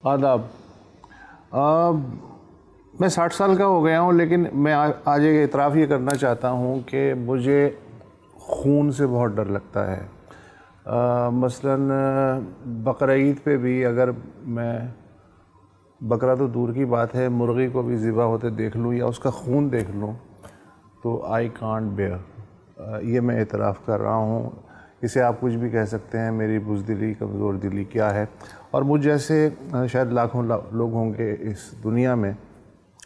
आदाब। मैं 60 साल का हो गया हूँ, लेकिन मैं आज एक इतराफ़ ये करना चाहता हूँ कि मुझे खून से बहुत डर लगता है। मसलन बकरा ईद पे भी अगर मैं बकरा तो दूर की बात है, मुर्गी को भी ज़िबा होते देख लूँ या उसका खून देख लूँ तो आई कांट बेयर। ये मैं इतराफ़ कर रहा हूँ। इसे आप कुछ भी कह सकते हैं, मेरी बुज़दिली, कमज़ोर दिली क्या है। और मुझ जैसे शायद लाखों लोग होंगे इस दुनिया में,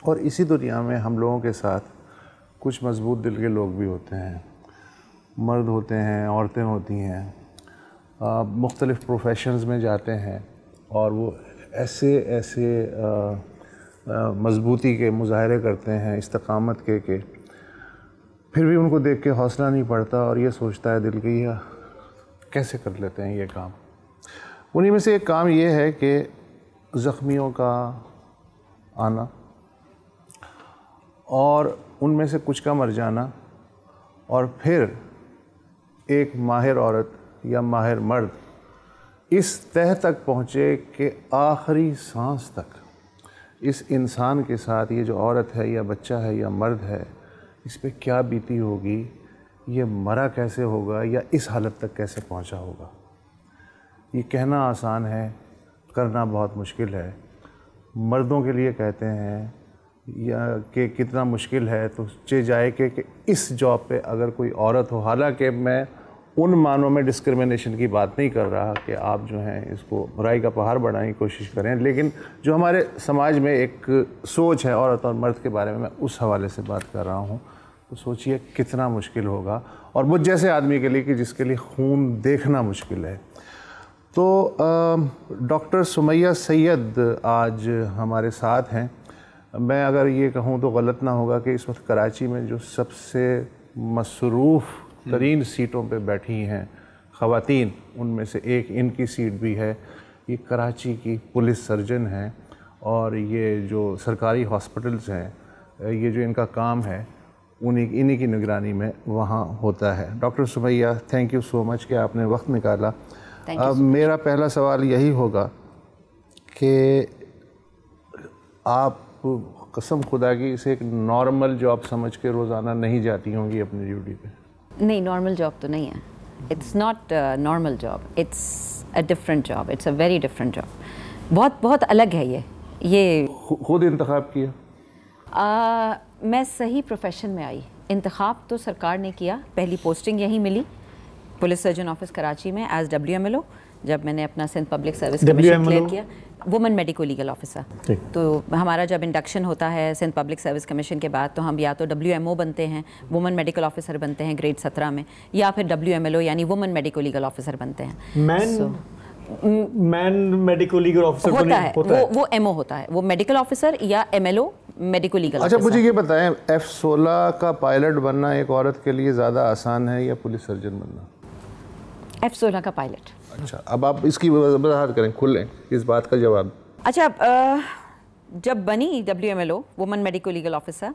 और इसी दुनिया में हम लोगों के साथ कुछ मज़बूत दिल के लोग भी होते हैं। मर्द होते हैं, औरतें होती हैं, मुख्तलिफ़ प्रोफेशंस में जाते हैं और वो ऐसे मज़बूती के मुज़ाहरे करते हैं, इस्तकामत के फिर भी उनको देख के हौसला नहीं पड़ता और ये सोचता है दिल कि यह कैसे कर लेते हैं ये काम। उन्हीं में से एक काम ये है कि ज़ख्मियों का आना और उनमें से कुछ का मर जाना, और फिर एक माहिर औरत या माहिर मर्द इस तह तक पहुँचे कि आखिरी सांस तक इस इंसान के साथ, ये जो औरत है या बच्चा है या मर्द है, इस पे क्या बीती होगी, ये मरा कैसे होगा या इस हालत तक कैसे पहुंचा होगा। ये कहना आसान है, करना बहुत मुश्किल है। मर्दों के लिए कहते हैं या कि कितना मुश्किल है तो चे जाए कि इस जॉब पे अगर कोई औरत हो, हालांकि मैं उन मानों में डिस्क्रिमिनेशन की बात नहीं कर रहा कि आप जो हैं इसको बुराई का पहाड़ बढ़ाने की कोशिश करें, लेकिन जो हमारे समाज में एक सोच है औरत और मर्द के बारे में, मैं उस हवाले से बात कर रहा हूँ। तो सोचिए कितना मुश्किल होगा, और मुझ जैसे आदमी के लिए कि जिसके लिए खून देखना मुश्किल है। तो डॉक्टर सुमैया सैयद आज हमारे साथ हैं। मैं अगर ये कहूँ तो गलत ना होगा कि इस वक्त कराची में जो सबसे मसरूफ़ तरीन सीटों पे बैठी हैं ख़वातीन, उनमें से एक इनकी सीट भी है। ये कराची की पुलिस सर्जन हैं और ये जो सरकारी हॉस्पिटल्स हैं, ये जो इनका काम है इन्हीं की निगरानी में वहाँ होता है। Doctor Sumaiya, thank you so much कि आपने वक्त निकाला। अब मेरा पहला सवाल यही होगा कि आप कसम खुदा की इसे एक नॉर्मल जॉब समझ के रोज़ाना नहीं जाती होंगी अपनी ड्यूटी पे? नहीं, नॉर्मल जॉब तो नहीं है। It's not normal job, it's a different job, it's a very different job. बहुत अलग है ये खुद इंतखाब किया? मैं सही प्रोफेशन में आई। इंतखाब तो सरकार ने किया, पहली पोस्टिंग यहीं मिली पुलिस सर्जन ऑफिस कराची में एज WMLO। जब मैंने अपना Sindh public service commission clear किया, वुमेन मेडिको लीगल ऑफिसर। तो हमारा जब इंडक्शन होता है सिंध पब्लिक सर्विस कमीशन के बाद, तो हम या तो WMO बनते हैं, वुमेन मेडिकल ऑफिसर बनते हैं ग्रेड 17 में, या फिर WMLO यानी वुमेन मेडिको लीगल ऑफिसर बनते हैं। मैन मेडिको लीगल ऑफिसर होता है, वो MO होता है, वो मेडिकल ऑफिसर या MLO मेडिको लीगल ऑफिसर। अच्छा, मुझे ये बताएं, F-16 का पायलट बनना एक औरत के लिए ज़्यादा आसान है या पुलिस सर्जन बनना? F-16 का पायलट। अच्छा, अब आप इसकी वजाहत करें, खुलें इस बात का जवाब। अच्छा, जब बनी WMLO women medico legal officer,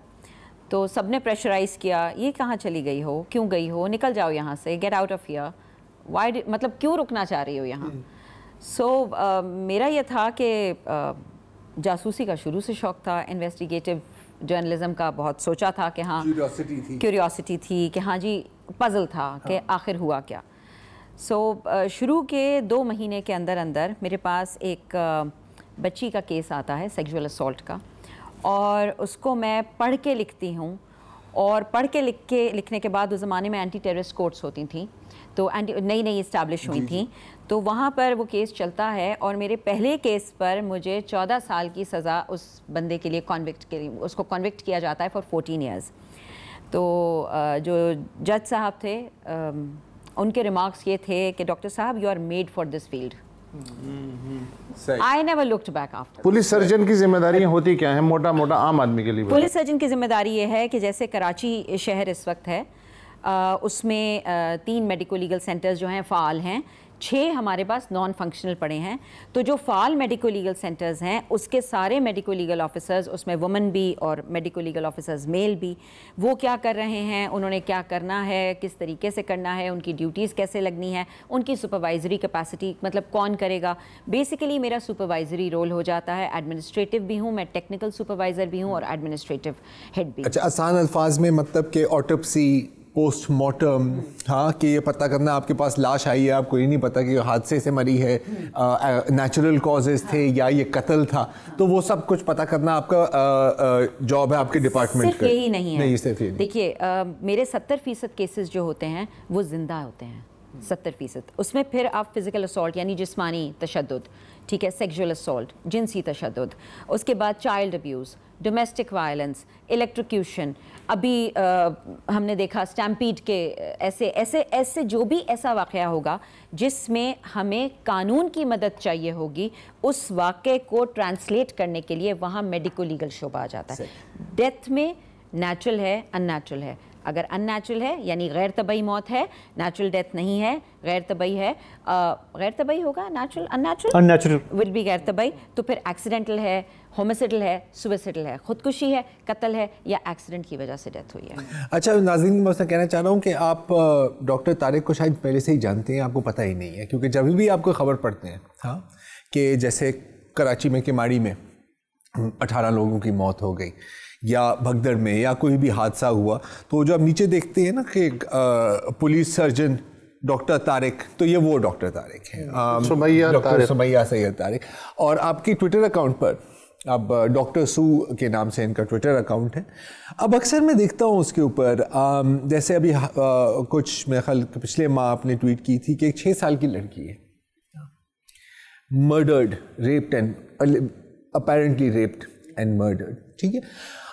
तो सबने प्रेशराइज़ किया, ये कहाँ चली गई हो, क्यों गई हो, निकल जाओ यहाँ से, get out of here, why, मतलब क्यों रुकना चाह रही हो यहाँ। मेरा ये था कि जासूसी का शुरू से शौक़ था, इन्वेस्टिगेटिव जर्नलिज्म का बहुत सोचा था कि हाँ, क्यूरियोसिटी थी कि हाँ जी, पज़ल था कि आखिर हुआ क्या। शुरू के 2 महीने के अंदर मेरे पास एक बच्ची का केस आता है सेक्सुअल असॉल्ट का, और उसको मैं पढ़ के लिखती हूँ, और पढ़ के लिखने के बाद उस ज़माने में एंटी टेररिस्ट कोर्ट्स होती थी, तो नई इस्टेब्लिश हुई थी, तो वहाँ पर वो केस चलता है, और मेरे पहले केस पर मुझे 14 साल की सज़ा उस बंदे के लिए उसको कन्विक्ट किया जाता है फॉर 14 ईयर्स। तो जो जज साहब थे, उनके रिमार्क्स ये थे कि डॉक्टर साहब, you are made for this field. I never looked back after. Police surgeon की जिम्मेदारियां होती क्या हैं मोटा मोटा आम आदमी के लिए? पुलिस सर्जन की जिम्मेदारी ये है कि जैसे कराची शहर इस वक्त है, उसमें 3 मेडिको लीगल सेंटर्स जो हैं फ़ाल हैं, 6 हमारे पास नॉन फंक्शनल पड़े हैं। तो जो फ़ाल मेडिको लीगल सेंटर्स हैं उसके सारे मेडिको लीगल ऑफिसर्स, उसमें वुमेन भी और मेडिको लीगल ऑफिसर्स मेल भी, वो क्या कर रहे हैं, उन्होंने क्या करना है, किस तरीके से करना है, उनकी ड्यूटीज़ कैसे लगनी है, उनकी सुपरवाइजरी कैपेसिटी मतलब कौन करेगा। बेसिकली मेरा सुपरवाइजरी रोल हो जाता है। एडमिनिस्ट्रेटिव भी हूँ मैं, टेक्निकल सुपरवाइज़र भी हूँ और एडमिनिस्ट्रेटिव हेड भी। अच्छा, आसान अल्फाज में मतलब कि ऑटोप्सी, पोस्टमार्टम, हाँ, कि ये पता करना आपके पास लाश आई है, आपको ये नहीं पता कि हादसे से मरी है, नेचुरल कॉजेज़ थे या ये कत्ल था, तो वो सब कुछ पता करना आपका जॉब है आपके डिपार्टमेंट का। सिर्फ यही नहीं है, नहीं, सिर्फ यही। देखिए मेरे 70% केसेस जो होते हैं वो जिंदा होते हैं, 70%। उसमें फिर आप फिजिकल असॉल्ट यानी जिस्मानी तशद्दुद, ठीक है, सेक्सुअल असॉल्ट, जिनसी तशद्दुद, उसके बाद child abuse, domestic violence, electrocution, अभी हमने देखा स्टैम्पीड के ऐसे जो भी ऐसा वाक़या होगा जिसमें हमें कानून की मदद चाहिए होगी, उस वाक़े को ट्रांसलेट करने के लिए वहाँ मेडिको लीगल शोबा आ जाता है। डेथ में नेचुरल है, अननेचुरल है। अगर अननेचुरल है यानी गैर तबई मौत है, नेचुरल डेथ नहीं है, गैर तबई है, गैर तबई होगा, नेचुरल अननेचुरल विल बी गैर तबई, तो फिर एक्सीडेंटल है, होमिसाइडल है, सुसाइडल है, खुदकुशी है, कत्ल है या एक्सीडेंट की वजह से डेथ हुई है। अच्छा नाज़रीन, मैं उससे कहना चाह रहा हूँ कि आप डॉक्टर तारिक को शायद पहले से ही जानते हैं, आपको पता ही नहीं है, क्योंकि जब भी आपको खबर पड़ते हैं, हाँ, कि जैसे कराची में किमाड़ी में 18 लोगों की मौत हो गई या भगदड़ में या कोई भी हादसा हुआ, तो जो आप नीचे देखते हैं ना कि पुलिस सर्जन डॉक्टर तारिक, तो ये वो डॉक्टर तारिक है, डॉक्टर सुमैया सैयद तारिक। और आपकी ट्विटर अकाउंट पर अब डॉक्टर सू के नाम से इनका ट्विटर अकाउंट है। अब अक्सर मैं देखता हूँ उसके ऊपर जैसे अभी कुछ मेरे ख्याल पिछले माह आपने ट्वीट की थी कि एक 6 साल की लड़की है murdered, raped and apparently raped and murdered, ठीक है।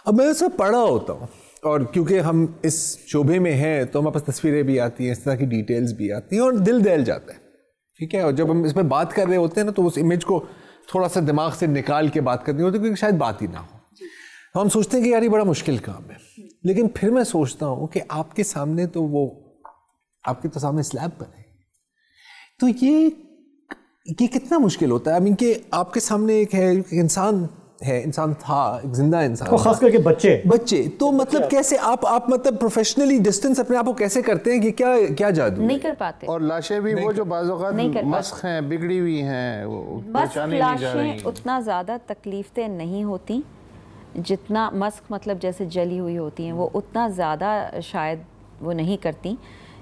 अब मैं उसमें पढ़ा होता हूँ और क्योंकि हम इस शोबे में हैं तो हमारे पास तस्वीरें भी आती हैं, इस तरह की डिटेल्स भी आती हैं और दिल दहल जाता है, ठीक है। और जब हम इस पर बात कर रहे होते हैं ना तो उस इमेज को थोड़ा सा दिमाग से निकाल के बात करनी होती है क्योंकि शायद बात ही ना हो, तो हम सोचते हैं कि यार ये बड़ा मुश्किल काम है। लेकिन फिर मैं सोचता हूँ कि आपके सामने तो वो आपके तो सामने स्लैब पर है, तो ये कितना मुश्किल होता है। आई मीन कि आपके सामने एक है, इंसान है, इंसान था, एक जिंदा इंसान, तो खास करके बच्चे तो मतलब कैसे आप मतलब प्रोफेशनली डिस्टेंस अपने आप को कैसे करते हैं कि क्या जादू नहीं कर पाते। और लाशें भी वो जो बाज़-औक़ात मस्क हैं, बिगड़ी हुई हैं, वो पहचानी नहीं जा रही। उतना ज़्यादा तकलीफ़ें नहीं होती जितना मस्क मतलब जैसे जली हुई होती हैं, वो उतना ज़्यादा शायद वो नहीं करती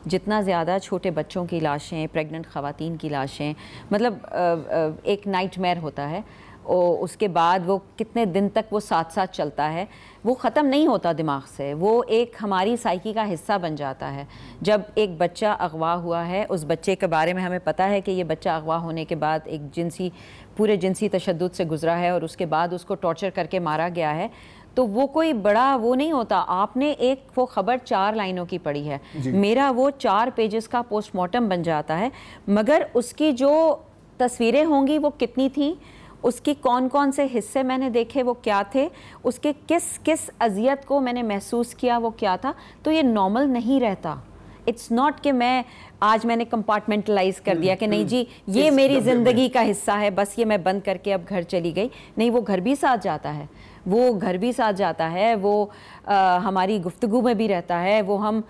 जितना ज़्यादा छोटे बच्चों की लाशें, प्रेग्नेंट ख़वातीन की लाशें, मतलब एक नाइटमेयर होता है। और उसके बाद वो कितने दिन तक वो साथ साथ चलता है, वो ख़त्म नहीं होता दिमाग से, वो एक हमारी साइकी का हिस्सा बन जाता है। जब एक बच्चा अगवा हुआ है, उस बच्चे के बारे में हमें पता है कि ये बच्चा अगवा होने के बाद एक पूरे जिनसी तशद्दुद से गुज़रा है और उसके बाद उसको टॉर्चर करके मारा गया है, तो वो कोई बड़ा वो नहीं होता। आपने एक वो ख़बर 4 लाइनों की पढ़ी है, मेरा वो 4 पेजेस का पोस्टमार्टम बन जाता है, मगर उसकी जो तस्वीरें होंगी वो कितनी थी, उसकी कौन कौन से हिस्से मैंने देखे वो क्या थे, उसके किस किस अजियत को मैंने महसूस किया वो क्या था, तो ये नॉर्मल नहीं रहता। इट्स नॉट कि आज मैंने कंपार्टमेंटलाइज कर दिया कि नहीं जी ये मेरी ज़िंदगी का हिस्सा है, बस ये मैं बंद करके अब घर चली गई। नहीं, वो घर भी साथ जाता है, वो घर भी साथ जाता है, वो हमारी गुफ्तगू में भी रहता है, वो हम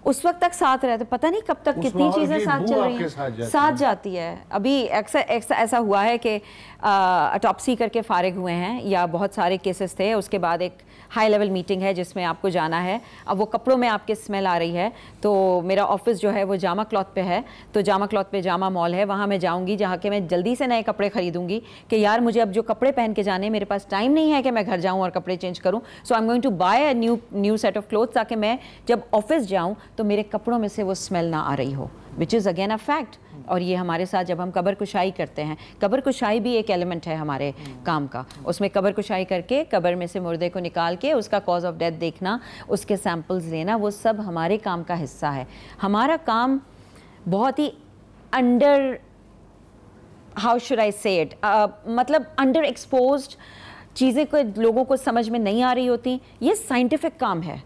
उस वक्त तक साथ रहते, पता नहीं कब तक कितनी चीज़ें साथ चल रही हैं, साथ जाती है। अभी अक्सर ऐसा हुआ है कि ऑटोप्सी करके फारिग हुए हैं या बहुत सारे केसेस थे, उसके बाद एक हाई लेवल मीटिंग है जिसमें आपको जाना है, अब वो कपड़ों में आपके स्मेल आ रही है, तो मेरा ऑफिस जो है वो जामा क्लॉथ पे है, तो जामा क्लॉथ पे जामा मॉल है, वहाँ मैं जाऊँगी जहाँ के मैं जल्दी से नए कपड़े खरीदूँगी कि यार मुझे अब जो कपड़े पहन के जाने, मेरे पास टाइम नहीं है कि मैं घर जाऊँ और कपड़े चेंज करूँ, so I am going to buy a new set of clothes ताकि मैं जब ऑफिस जाऊँ तो मेरे कपड़ों में से वो स्मेल ना आ रही हो, which is again a fact. और ये हमारे साथ जब हम कब्र कुशाई करते हैं, कब्र कुशाई भी एक एलिमेंट है हमारे काम का, उसमें कब्र कुशाई करके कब्र में से मुर्दे को निकाल के उसका कॉज ऑफ डेथ देखना, उसके सैंपल्स लेना, वो सब हमारे काम का हिस्सा है। हमारा काम बहुत ही अंडर, हाउ शुड आई से इट, मतलब अंडर एक्सपोज्ड चीज़ें को लोगों को समझ में नहीं आ रही होती। ये साइंटिफिक काम है,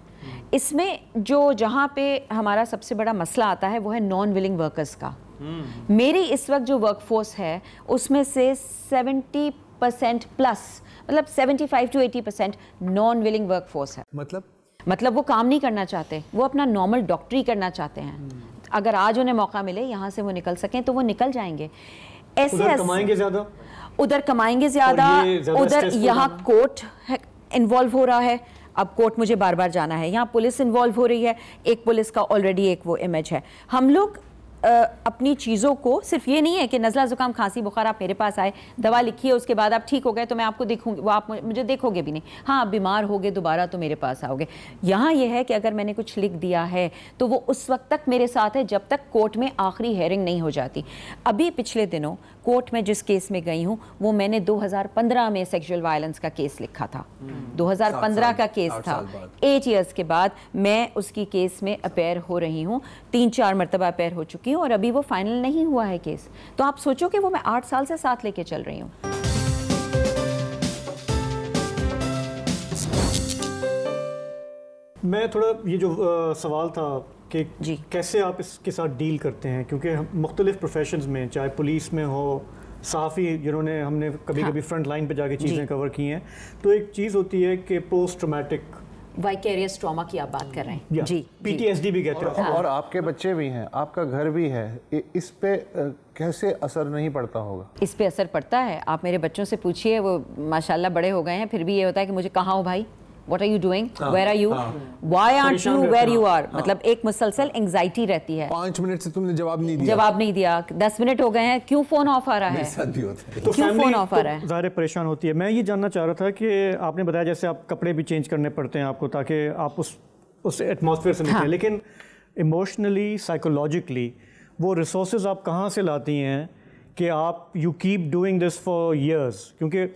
इसमें जहाँ पे हमारा सबसे बड़ा मसला आता है वो है नॉन विलिंग वर्कर्स का। मेरी इस वक्त जो वर्कफोर्स है उसमें से 70% प्लस, मतलब 75 to 80% नॉन विलिंग वर्कफोर्स है। मतलब वो काम नहीं करना चाहते, वो अपना नॉर्मल डॉक्टरी करना चाहते हैं। अगर आज उन्हें मौका मिले यहाँ से वो निकल सकें तो वो निकल जाएंगे। उधर कमाएंगे ज़्यादा, उधर कमाएंगे ज़्यादा, उधर यहाँ कोर्ट इन्वॉल्व हो रहा है। अब कोर्ट मुझे बार बार जाना है, यहाँ पुलिस इन्वॉल्व हो रही है, एक पुलिस का ऑलरेडी एक वो इमेज है। हम लोग अपनी चीज़ों को, सिर्फ ये नहीं है कि नज़ला ज़ुकाम खांसी बुखार आप मेरे पास आए, दवा लिखी है, उसके बाद आप ठीक हो गए तो मैं आपको देखूंगी, वो आप मुझे देखोगे भी नहीं। हाँ, आप बीमार हो गए दोबारा तो मेरे पास आओगे। यहाँ ये है कि अगर मैंने कुछ लिख दिया है तो वो उस वक्त तक मेरे साथ है जब तक कोर्ट में आखिरी हेयरिंग नहीं हो जाती। अभी पिछले दिनों कोर्ट में जिस केस में गई हूँ वो मैंने 2015 में सेक्सुअल वायलेंस का केस लिखा था। 2015 का केस था। 8 इयर्स के बाद मैं उसकी केस में अपेयर हो रही हूँ, 3-4 मरतबा अपेयर हो चुकी हूँ और अभी वो फाइनल नहीं हुआ है केस। तो आप सोचो कि वो मैं 8 साल से साथ लेके चल रही हूँ। मैं थोड़ा ये जो सवाल था कि जी, कैसे आप इसके साथ डील करते हैं, क्योंकि मुख्तलिफ प्रोफेशंस में, चाहे पुलिस में हो, साफ़ी जिन्होंने हमने कभी कभी फ्रंट लाइन पे जाके चीज़ें कवर की हैं, तो एक चीज़ होती है कि पोस्ट ट्रॉमेटिक वाइकेरियस ट्रॉमा की आप बात कर रहे हैं जी, PTSD भी कहते हैं। और आपके बच्चे भी हैं, आपका घर भी है, इस पे कैसे असर नहीं पड़ता होगा? इस पे असर पड़ता है। आप मेरे बच्चों से पूछिए, वो माशाल्लाह बड़े हो गए हैं, फिर भी ये होता है कि मुझे कहाँ हो भाई, What are you doing? Where are you? Why aren't you where you are? मतलब एक मुसलसल एंग्जाइटी रहती है। 5 मिनट से तुमने जवाब नहीं दिया। जवाब नहीं दिया, 10 मिनट हो गए हैं, क्यों फोन ऑफ आ रहा है? मेरे साथ भी होता है। तो क्यों फोन ऑफ आ रहा है? ज़ाहिर परेशान होती है। मैं ये जानना चाह रहा था कि आपने बताया जैसे आप कपड़े भी चेंज करने पड़ते हैं आपको, ताकि आप उस एटमॉस्फेयर से निकलें, लेकिन इमोशनली, साइकोलॉजिकली वो रिसोर्सेज आप कहाँ से लाती हैं कि आप you keep doing this for years? क्योंकि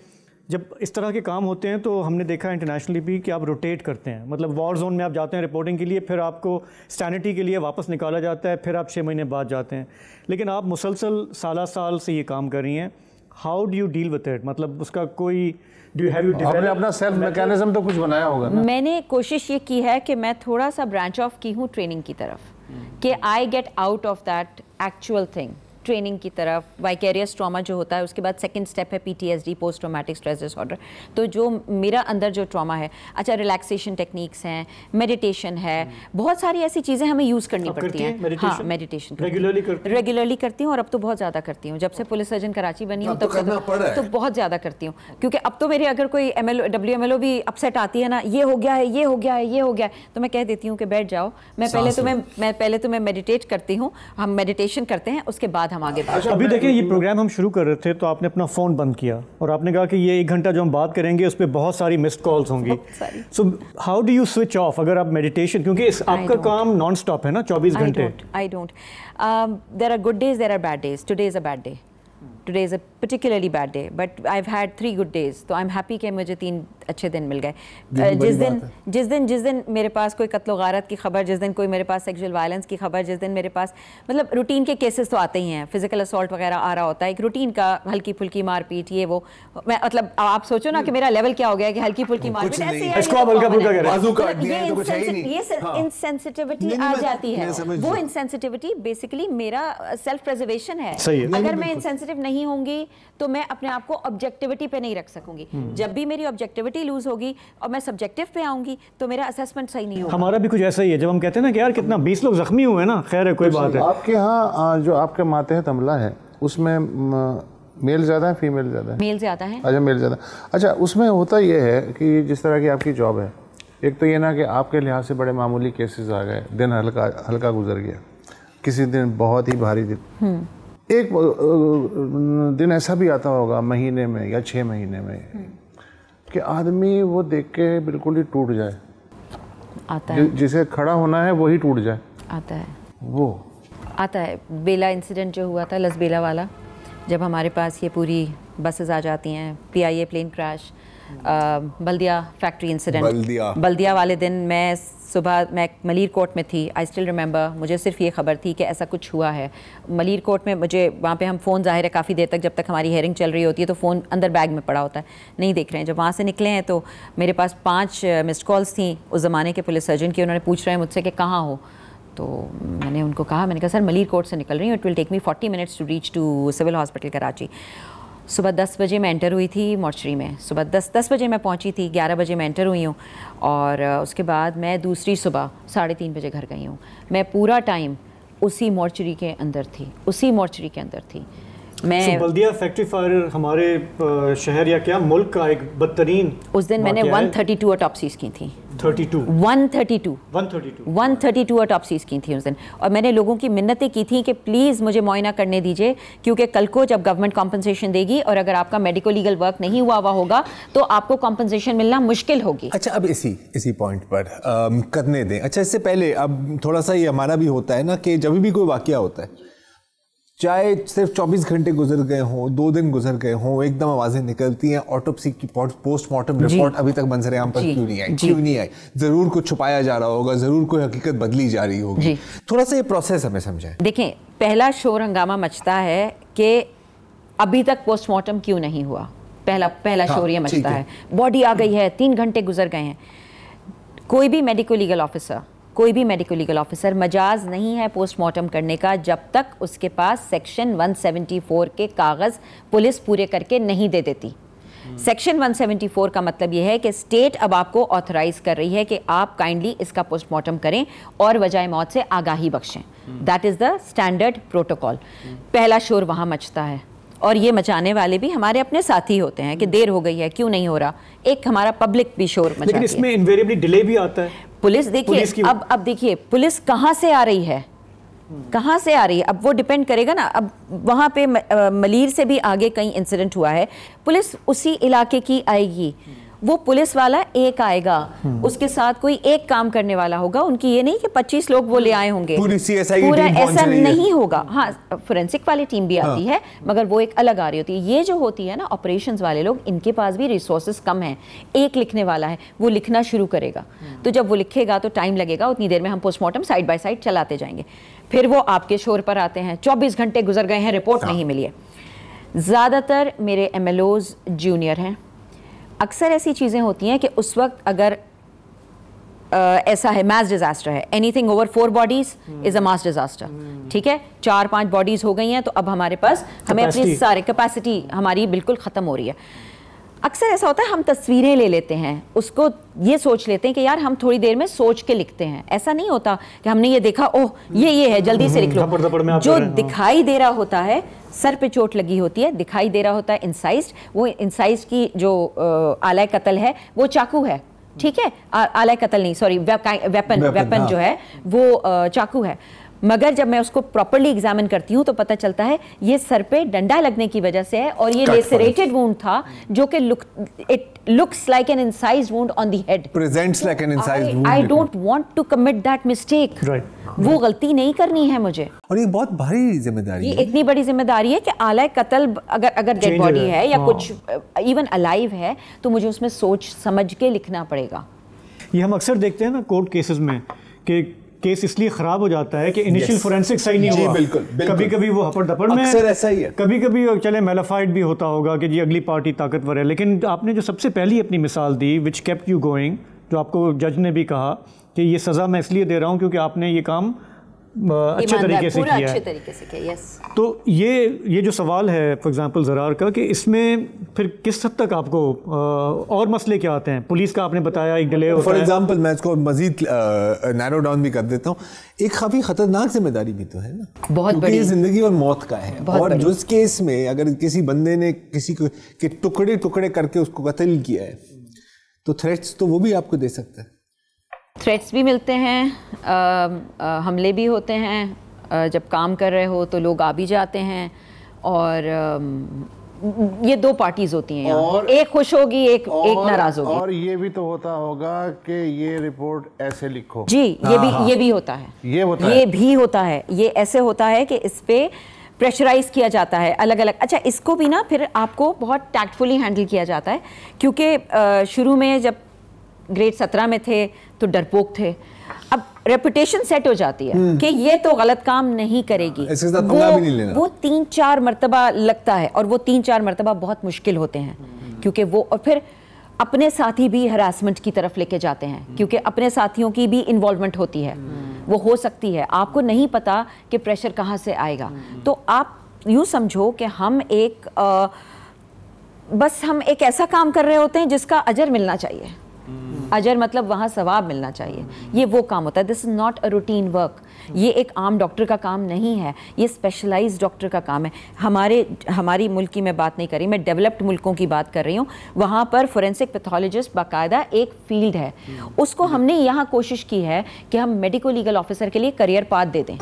जब इस तरह के काम होते हैं तो हमने देखा इंटरनेशनली भी कि आप रोटेट करते हैं, मतलब वॉर जोन में आप जाते हैं रिपोर्टिंग के लिए, फिर आपको स्टैनिटी के लिए वापस निकाला जाता है, फिर आप 6 महीने बाद जाते हैं, लेकिन आप मुसलसल साल से ये काम कर रही हैं। How do you deal with it? मतलब उसका कोई आपने अपना सेल्फ मैकेनिज्म तो कुछ बनाया होगा ना? मैंने कोशिश ये की है कि मैं थोड़ा सा ब्रांच ऑफ की हूँ ट्रेनिंग की तरफ, कि I get out of that actual thing, training की तरफ। वाइकेरियस ट्रॉमा जो होता है उसके बाद सेकंड स्टेप है PTSD, post traumatic stress disorder. तो जो मेरा अंदर जो ट्रॉमा है, अच्छा रिलैक्सेशन टेक्निक्स हैं, मेडिटेशन है, बहुत सारी ऐसी चीज़ें हमें यूज़ करनी पड़ती हैं। हाँ, मेडिटेशन रेगुलरली करती हूँ और अब तो बहुत ज़्यादा करती हूँ। जब से पुलिस सर्जन कराची बनी हूँ तब तो बहुत ज़्यादा करती हूँ, क्योंकि अब तो मेरी अगर कोई WMLO भी अपसेट आती है ना, ये हो गया है, ये हो गया है, ये हो गया है, तो मैं कह देती हूँ कि बैठ जाओ, मैं पहले तुम्हें मेडिटेट करती हूँ, हम मेडिटेशन करते हैं, उसके बाद हम आगे बढ़ते हैं। अभी देखिए ये प्रोग्राम हम शुरू कर रहे थे तो आपने अपना फ़ोन बंद किया और आपने कहा कि ये 1 घंटा जो हम बात करेंगे उस पर बहुत सारी मिस्ड कॉल्स होंगी। So how do you switch off अगर आप मेडिटेशन, क्योंकि आपका काम नॉन स्टॉप है ना 24 घंटे? I don't. There are good days, there are bad days. Today is a bad day. Today is a particularly bad day, but I've had 3 good days. तो I'm happy कि मुझे 3 अच्छे दिन मिल गए। जिस दिन मेरे पास कोई कत्लो गारत की खबर, जिस दिन कोई मेरे पास सेक्सुअल वायलेंस की खबर, जिस दिन मेरे पास मतलब रूटीन के केसेस तो आते ही हैं, फिजिकल असॉल्ट वगैरह आ रहा होता है, एक रूटीन का हल्की फुल्की मारपीट, ये वो। मैं मतलब आप सोचो ना कि मेरा लेवल क्या हो गया है कि हल्की फुल्की मारपीट ये इनसेंसिटिविटी आ जाती है। वो इनसेंसिटिविटी बेसिकली मेरा सेल्फ प्रिजर्वेशन है। अगर मैं इनसेंसिटिव नहीं होंगी तो मैं अपने आप को ऑब्जेक्टिविटी पे नहीं रख सकूंगी। जब भी मेरी ऑब्जेक्टिविटी लूज होगी और मैं सब्जेक्टिव पे आऊंगी तो मेरा असेसमेंट सही नहीं होगा। हमारा भी कुछ ऐसा ही है, जब हम कहते हैं ना कि यार कितना 20 लोग जख्मी हुए ना, खैर है कोई बात है। आपके यहाँ जो आपके मातहत हमला है उसमें मेल ज़्यादा है फीमेल ज़्यादा है? मेल ज़्यादा है। अच्छा, मेल ज़्यादा। अच्छा, उसमें होता ये है कि जिस तरह की आपकी जॉब है, एक तो ये ना कि आपके लिहाज से बड़े मामूली केसेस आ गए, दिन हल्का गुजर गया, किसी दिन बहुत ही भारी दिन, एक दिन ऐसा भी आता होगा महीने में या 6 महीने में कि आदमी वो देख के बिल्कुल ही टूट जाए, आता है जिसे खड़ा होना है वही टूट जाए, आता है वो आता है। बेला इंसिडेंट जो हुआ था, लसबेला वाला, जब हमारे पास ये पूरी बसेस आ जाती हैं, PIA प्लेन क्रैश, बल्दिया फैक्ट्री इंसिडेंट, बल्दिया वाले दिन मैं सुबह मैं मलीर कोर्ट में थी। आई स्टिल रिमेंबर, मुझे सिर्फ ये खबर थी कि ऐसा कुछ हुआ है मलीर कोर्ट में। मुझे वहाँ पे हम फ़ोन ज़ाहिर है काफ़ी देर तक, जब तक हमारी हेयरिंग चल रही होती है तो फ़ोन अंदर बैग में पड़ा होता है, नहीं देख रहे हैं। जब वहाँ से निकले हैं तो मेरे पास 5 मिस्ड कॉल्स थी उस ज़माने के पुलिस सर्जन की। उन्होंने पूछ रहे हैं मुझसे कि कहाँ हो, तो मैंने उनको कहा, मैंने कहा सर मलीर कोर्ट से निकल रही हूँ, it will take me 40 minutes to reach to civil hospital Karachi. सुबह 10 बजे मैं एंटर हुई थी मॉर्चरी में, सुबह 10 बजे मैं पहुंची थी, 11 बजे मैं एंटर हुई हूँ और उसके बाद मैं दूसरी सुबह 3:30 बजे घर गई हूँ। मैं पूरा टाइम उसी मॉर्चरी के अंदर थी, उसी मॉर्चरी के अंदर थी मैं। बल्दिया फैक्ट्री फायर हमारे शहर या क्या मुल्क का एक बदतरीन, उस दिन मैंने 132 ऑटोप्सीज़ की थी। 132 ऑटोप्सीज़ की थी उस दिन। और मैंने लोगों की मिन्नतें की थी कि प्लीज़ मुझे मुआयना करने दीजिए, क्योंकि कल को जब गवर्नमेंट कॉम्पनसेशन देगी और अगर आपका मेडिको लीगल वर्क नहीं हुआ होगा तो आपको कॉम्पनसेशन मिलना मुश्किल होगी। अच्छा, अब इसी पॉइंट पर करने दें। अच्छा, इससे पहले अब थोड़ा सा ये हमारा भी होता है ना कि जब भी कोई वाकया होता है, चाहे सिर्फ 24 घंटे गुजर गए हों, 2 दिन गुजर गए हों, एकदम आवाज़ें निकलती हैं, ऑटोप्सी की पोस्टमार्टम रिपोर्ट अभी तक मंजर-ए-आम पर क्यों नहीं आई? ज़रूर कुछ छुपाया जा रहा होगा, ज़रूर कोई हकीकत बदली जा रही होगी। थोड़ा सा ये प्रोसेस हमें समझाएं। देखें, पहला शोर हंगामा मचता है कि अभी तक पोस्टमार्टम क्यों नहीं हुआ। पहला शोर ये मचता है, बॉडी आ गई है, 3 घंटे गुजर गए हैं। कोई भी मेडिको लीगल ऑफिसर मजाज नहीं है पोस्टमार्टम करने का जब तक उसके पास सेक्शन 174 के कागज़ पुलिस पूरे करके नहीं दे देती। सेक्शन 174 का मतलब यह है कि स्टेट अब आपको ऑथराइज कर रही है कि आप काइंडली इसका पोस्टमार्टम करें और वजह मौत से आगाही बख्शें। That is the standard protocol. पहला शोर वहाँ मचता है और ये मचाने वाले भी हमारे अपने साथी होते हैं कि देर हो गई है, क्यों नहीं हो रहा। एक हमारा पब्लिक भी शोर मचाती है। लेकिन इसमें इनवेरिएबली डिले भी आता है। पुलिस देखिए, अब देखिए पुलिस कहाँ से आ रही है, अब वो डिपेंड करेगा ना। अब वहाँ पे मलीर से भी आगे कहीं इंसिडेंट हुआ है, पुलिस उसी इलाके की आएगी, वो पुलिस वाला एक आएगा, उसके साथ कोई एक काम करने वाला होगा। उनकी ये नहीं कि 25 लोग वो ले आए होंगे, पूरा ऐसा नहीं होगा। हाँ, फोरेंसिक वाली टीम भी आती है, मगर वो एक अलग आ रही होती है। ये जो होती है ना ऑपरेशंस वाले लोग, इनके पास भी रिसोर्सेज कम हैं। एक लिखने वाला है, वो लिखना शुरू करेगा, तो जब वो लिखेगा तो टाइम लगेगा, उतनी देर में हम पोस्टमार्टम साइड बाय साइड चलाते जाएंगे। फिर वो आपके शोर पर आते हैं, 24 घंटे गुजर गए हैं, रिपोर्ट नहीं मिली है। ज़्यादातर मेरे MLOs जूनियर हैं। अक्सर ऐसी चीज़ें होती हैं कि उस वक्त अगर ऐसा है मास डिज़ास्टर है, anything over 4 bodies is a mass disaster, ठीक है। 4-5 बॉडीज़ हो गई हैं तो अब हमारे पास हमें अपनी सारी कैपेसिटी हमारी बिल्कुल ख़त्म हो रही है। अक्सर ऐसा होता है हम तस्वीरें ले लेते हैं, उसको ये सोच लेते हैं कि यार हम थोड़ी देर में सोच के लिखते हैं। ऐसा नहीं होता कि हमने ये देखा, ओह ये है, जल्दी से लिख लो। जो दिखाई दे रहा होता है, सर पे चोट लगी होती है, दिखाई दे रहा होता है इंसाइज्ड, वो इंसाइज्ड की जो आला कत्ल है वो चाकू है, ठीक है। आला कत्ल नहीं, सॉरी, वेपन जो है वो चाकू है। मगर जब मैं उसको प्रॉपर्ली एग्जामिन करती हूँ तो पता चलता है ये सर पे डंडा लगने की वजह से है और ये लेसरेटेड वुंड था, जो कि it looks like an incised wound on the head, presents like an incised wound. I don't want to commit that mistake, वो गलती नहीं करनी है मुझे। और ये बहुत भारी जिम्मेदारी है, ये इतनी बड़ी जिम्मेदारी है कि आला कत्ल अगर डेड बॉडी है या कुछ इवन अलाइव है तो मुझे उसमें सोच समझ के लिखना पड़ेगा। ये हम अक्सर देखते हैं ना कोर्ट केसेस में कि केस इसलिए खराब हो जाता है कि इनिशियल फोरेंसिक सही नहीं हुआ। बिल्कुल। कभी-कभी वो हपड़ दपड़ में, अक्सर ऐसा ही है। कभी-कभी चले मेलाफाइड भी होता होगा कि जी अगली पार्टी ताकतवर है। लेकिन आपने जो सबसे पहली अपनी मिसाल दी, विच केप्ट यू गोइंग, जो आपको जज ने भी कहा कि ये सज़ा मैं इसलिए दे रहा हूँ क्योंकि आपने ये काम अच्छे तरीके से किया है। यस। तो ये जो सवाल है फॉर एग्जांपल ज़रार का, कि इसमें फिर किस हद तक आपको और मसले क्या आते हैं? पुलिस का आपने बताया एक डिले होता है। फॉर एग्जांपल मैं इसको मजीद नैरो डाउन भी कर देता हूँ, एक काफ़ी ख़तरनाक जिम्मेदारी भी तो है ना, बहुत बड़ी, ज़िंदगी और मौत का है। और जिस केस में अगर किसी बंदे ने किसी को के टुकड़े टुकड़े करके उसको कत्ल किया है तो थ्रेट्स तो वो भी आपको दे सकता है। थ्रेट्स भी मिलते हैं, हमले भी होते हैं। जब काम कर रहे हो तो लोग आ भी जाते हैं और ये 2 पार्टीज होती हैं और एक खुश होगी, एक नाराज होगी। और ये भी तो होता होगा कि ये रिपोर्ट ऐसे लिखो। जी, ये भी होता है, ये भी होता है। ये ऐसे होता है कि इस पे प्रेशराइज किया जाता है अलग अलग। अच्छा, इसको भी ना फिर आपको बहुत टैक्टफुली हैंडल किया जाता है, क्योंकि शुरू में जब ग्रेड 17 में थे तो डरपोक थे, अब रेपुटेशन सेट हो जाती है कि ये तो गलत काम नहीं करेगी, इसके साथ पंगा भी नहीं लेना। वो 3-4 मरतबा लगता है, और वो 3-4 मरतबा बहुत मुश्किल होते हैं, क्योंकि वो और फिर अपने साथी भी हरासमेंट की तरफ लेके जाते हैं, क्योंकि अपने साथियों की भी इन्वॉल्वमेंट होती है, वो हो सकती है, आपको नहीं पता कि प्रेशर कहाँ से आएगा। तो आप यूँ समझो कि हम बस हम एक ऐसा काम कर रहे होते हैं जिसका अजर मिलना चाहिए, अजर मतलब वहाँ सवाब मिलना चाहिए, ये वो काम होता है। This is not a routine work, ये एक आम डॉक्टर का काम नहीं है, ये स्पेशलाइज्ड डॉक्टर का काम है। हमारी मुल्क की मैं बात नहीं कर रही, मैं डेवलप्ड मुल्कों की बात कर रही हूँ। वहाँ पर फोरेंसिक पैथोलॉजिस्ट बाकायदा एक फील्ड है, उसको हमने यहाँ कोशिश की है कि हम मेडिको लीगल ऑफिसर के लिए करियर पाथ दे दें।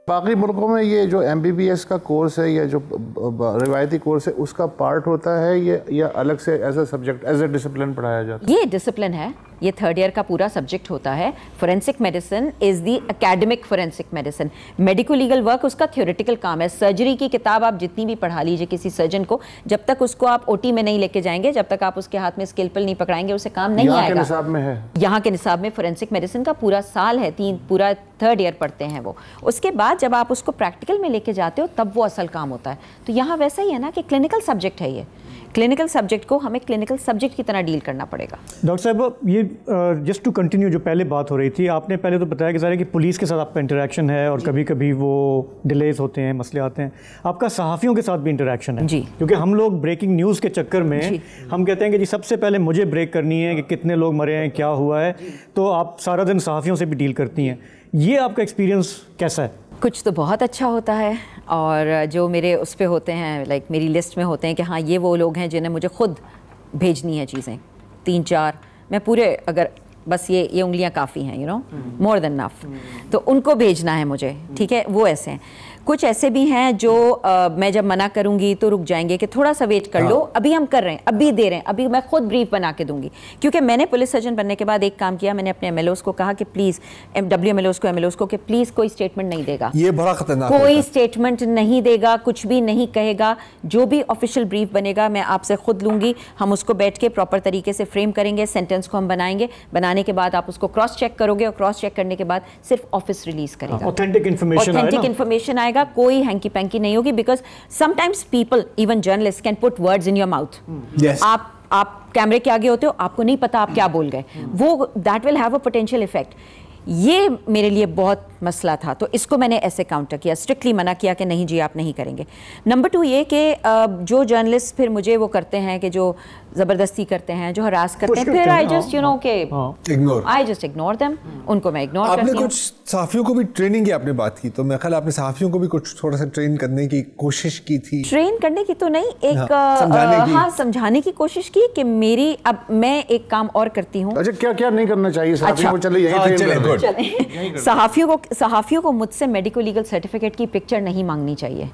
बाकी मुल्कों में ये जो MBBS का कोर्स है या जो रिवायती कोर्स है उसका पार्ट होता है ये, या अलग से as a subject as a discipline पढ़ाया जाता है? ये डिसिप्लिन है, ये 3rd ईयर का पूरा सब्जेक्ट होता है। Forensic medicine is the academic forensic medicine, medico legal work उसका थ्योरेटिकल काम है। सर्जरी की किताब आप जितनी भी पढ़ा लीजिए किसी सर्जन को, जब तक उसको आप OT में नहीं लेके जाएंगे, जब तक आप उसके हाथ में स्केलपेल नहीं पकड़ाएंगे, उसे काम नहीं आएगा। यहाँ के निसाब में है, यहाँ के निसाब में फोरेंसिक मेडिसिन का पूरा साल है, पूरा 3rd ईयर पढ़ते हैं वो। उसके बाद जब आप उसको प्रैक्टिकल में लेके जाते हो तब वो असल काम होता है। तो यहाँ वैसा ही है ना कि क्लिनिकल सब्जेक्ट है, ये क्लिनिकल सब्जेक्ट को हमें क्लिनिकल सब्जेक्ट की तरह डील करना पड़ेगा। डॉक्टर साहब, ये जस्ट टू कंटिन्यू जो पहले बात हो रही थी, आपने पहले तो बताया कि सारे कि पुलिस के साथ आपका इंटरेक्शन है और कभी कभी वो डिलेज होते हैं, मसले आते हैं, आपका सहाफ़ियों के साथ भी इंटरेक्शन है जी, क्योंकि हम लोग ब्रेकिंग न्यूज़ के चक्कर में हम कहते हैं कि जी सबसे पहले मुझे ब्रेक करनी है कि कितने लोग मरे हैं, क्या हुआ है, तो आप सारा दिन सहाफ़ियों से भी डील करती हैं। ये आपका एक्सपीरियंस कैसा है? कुछ तो बहुत अच्छा होता है, और जो मेरे उस पे होते हैं, लाइक मेरी लिस्ट में होते हैं कि हाँ ये वो लोग हैं जिन्हें मुझे खुद भेजनी है चीज़ें, 3-4 मैं पूरे, अगर बस ये उंगलियां काफ़ी हैं, you know, more than enough, तो उनको भेजना है मुझे, ठीक है। वो ऐसे हैं। कुछ ऐसे भी हैं जो मैं जब मना करूंगी तो रुक जाएंगे कि थोड़ा सा वेट कर लो, अभी हम कर रहे हैं, अभी दे रहे हैं, अभी मैं खुद ब्रीफ बना के दूंगी। क्योंकि मैंने पुलिस सर्जन बनने के बाद एक काम किया, मैंने अपने MLOs को कहा कि प्लीज़, MLOs को कि प्लीज़ कोई स्टेटमेंट नहीं देगा, ये बड़ा खतरनाक, कोई स्टेटमेंट नहीं देगा, कुछ भी नहीं कहेगा, जो भी ऑफिशियल ब्रीफ बनेगा मैं आपसे खुद लूँगी, हम उसको बैठ के प्रॉपर तरीके से फ्रेम करेंगे, सेंटेंस को हम बनाएंगे, बनाने के बाद आप उसको क्रॉस चेक करोगे, और क्रॉस चेक करने के बाद सिर्फ ऑफिस रिलीज करेगा, ऑथेंटिक इन्फॉर्मेशन आएगा, कोई हैंकी पैंकी नहीं होगी। Because sometimes people, even journalist, can put words in your mouth. आप कैमरे के आगे होते हो, आपको नहीं पता आप क्या बोल गए, वो that will have a potential effect. ये मेरे लिए बहुत मसला था, तो इसको मैंने ऐसे काउंटर किया, स्ट्रिक्टली मना किया कि नहीं जी आप नहीं करेंगे। नंबर 2 ये कि जो जर्नलिस्ट फिर मुझे वो करते हैं कि जो ज़बरदस्ती करते हैं, जो हरास करते हैं, फिर आई जस्ट यू नो के आई जस्ट इग्नोर देम, उनको मैं इग्नोर करती हूं। आपने कुछ सहाफ़ियों को भी ट्रेनिंग की, आपने बात की, तो मैं ख्याल आपने सहाफ़ियों को भी कुछ थोड़ा सा ट्रेन करने की कोशिश की थी। ट्रेन करने की तो नहीं, एक समझाने की कोशिश की कि मेरी, अब मैं एक काम और करती हूँ। अच्छा, क्या क्या नहीं करना चाहिए सहाफ़ियों को? चले यही सहाफ़ियों को मुझसे मेडिको लीगल सर्टिफिकेट की पिक्चर नहीं मांगनी चाहिए,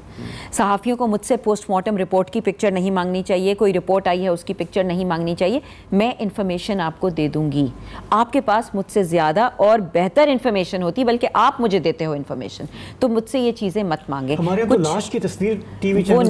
सहाफ़ियों को मुझसे पोस्टमार्टम रिपोर्ट की पिक्चर नहीं मांगनी चाहिए, कोई रिपोर्ट आई है उसकी पिक्चर नहीं मांगनी चाहिए। मैं इन्फॉर्मेशन आपको दे दूंगी, आपके पास मुझसे ज़्यादा और बेहतर इन्फॉर्मेशन होती, बल्कि आप मुझे देते हो इन्फॉर्मेशन, तो मुझसे ये चीज़ें मत मांगे। हमारे कुछ लाश की तस्वीर टीवी वो